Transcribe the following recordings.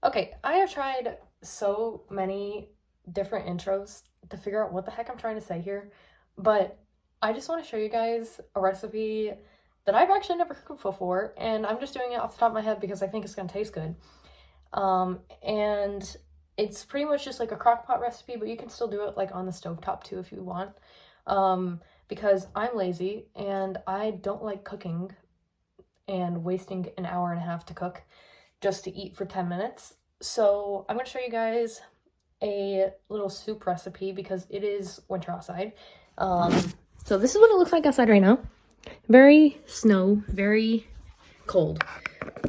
Okay, I have tried so many different intros to figure out what the heck I'm trying to say here, but I just want to show you guys a recipe that I've actually never cooked before, and I'm just doing it off the top of my head because I think it's gonna taste good. And it's pretty much just like a crock pot recipe, but you can still do it like on the stovetop too if you want. Because I'm lazy and I don't like cooking and wasting an hour and a half to cook just to eat for 10 minutes. So I'm going to show you guys a little soup recipe because it is winter outside. So this is what it looks like outside right now. Very snow, very cold.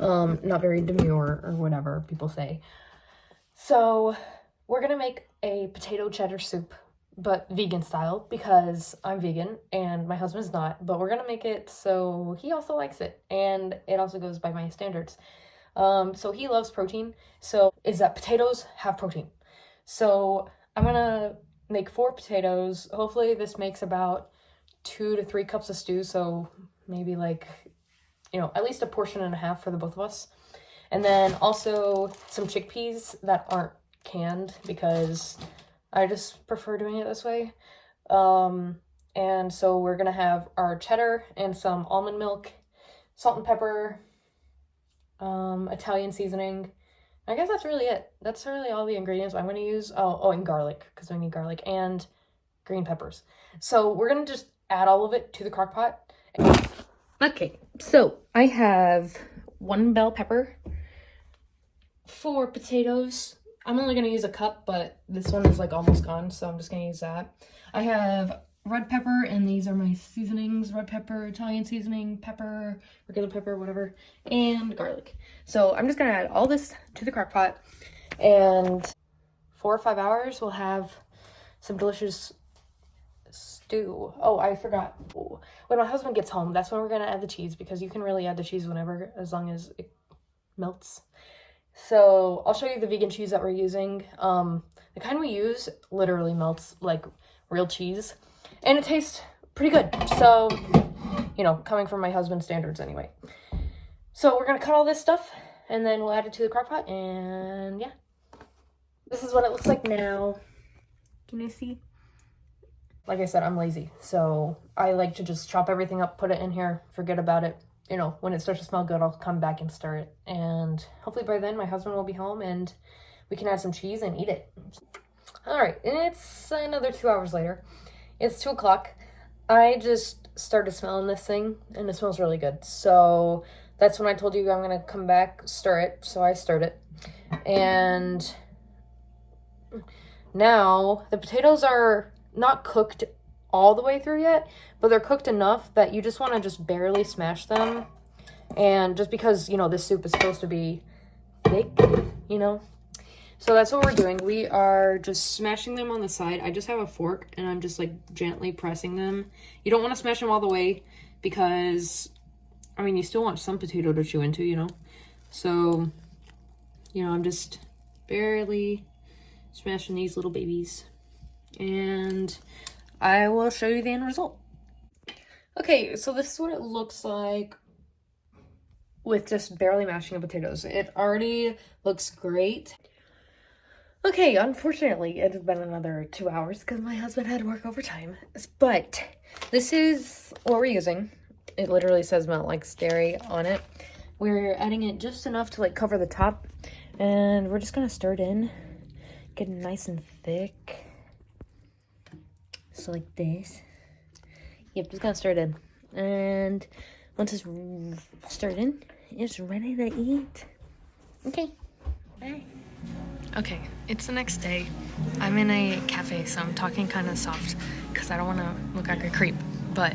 Not very demure or whatever people say. So we're going to make a potato cheddar soup, but vegan style because I'm vegan and my husband's not, but we're going to make it so he also likes it and it also goes by my standards. So he loves protein, so is that potatoes have protein. So I'm gonna make 4 potatoes. Hopefully this makes about 2 to 3 cups of stew, so maybe like, at least a portion and a half for the both of us. And then also some chickpeas that aren't canned because I just prefer doing it this way. And so we're gonna have our cheddar and some almond milk, salt and pepper, Italian seasoning. I guess that's really it. That's really all the ingredients I'm going to use. Oh, and garlic, because we need garlic, and green peppers. So we're going to just add all of it to the crock pot. Okay, so I have 1 bell pepper, 4 potatoes. I'm only going to use a cup, but this one is like almost gone, so I'm just going to use that. I have red pepper, and these are my seasonings: red pepper, Italian seasoning, pepper, regular pepper, whatever, and garlic. So I'm just gonna add all this to the crock pot, and 4 or 5 hours we'll have some delicious stew. Oh, I forgot. When my husband gets home, that's when we're gonna add the cheese, because you can really add the cheese whenever, as long as it melts. So I'll show you the vegan cheese that we're using. The kind we use literally melts like real cheese. And it tastes pretty good. So, coming from my husband's standards anyway. So we're going to cut all this stuff and then we'll add it to the crock pot, and yeah. This is what it looks like now. Can you see? Like I said, I'm lazy. So I like to just chop everything up, put it in here, forget about it. When it starts to smell good, I'll come back and stir it. And hopefully by then my husband will be home and we can add some cheese and eat it. All right, and it's another 2 hours later. It's 2 o'clock. I just started smelling this thing, and it smells really good. So that's when I told you I'm going to come back, stir it. So I stirred it. And now the potatoes are not cooked all the way through yet, but they're cooked enough that you just want to just barely smash them. And just because, this soup is supposed to be thick, So that's what we're doing. We are just smashing them on the side. I just have a fork and I'm just like gently pressing them. You don't want to smash them all the way because, you still want some potato to chew into, So, I'm just barely smashing these little babies. And I will show you the end result. Okay, so this is what it looks like with just barely mashing the potatoes. It already looks great. Okay, unfortunately, it's been another 2 hours because my husband had to work overtime. But this is what we're using. It literally says Melt Like Dairy on it. We're adding it just enough to cover the top. And we're just going to stir it in. Get it nice and thick. So like this. Yep, just going to stir it in. And once it's stirred in, it's ready to eat. Okay, bye. Okay, it's the next day. I'm in a cafe, so I'm talking kind of soft because I don't want to look like a creep. But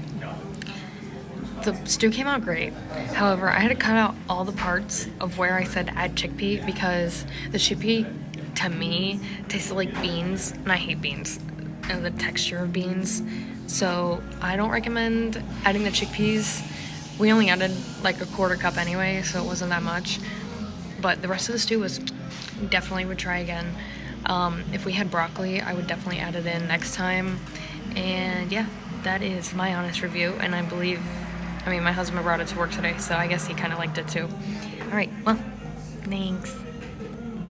the stew came out great. However, I had to cut out all the parts of where I said add chickpea because the chickpea, to me, tasted like beans, and I hate beans and the texture of beans. So I don't recommend adding the chickpeas. We only added like a 1/4 cup anyway, so it wasn't that much. But the rest of the stew was definitely would try again. If we had broccoli, I would definitely add it in next time. And yeah, that is my honest review. And I believe, my husband brought it to work today, so I guess he kind of liked it too. All right, well, thanks.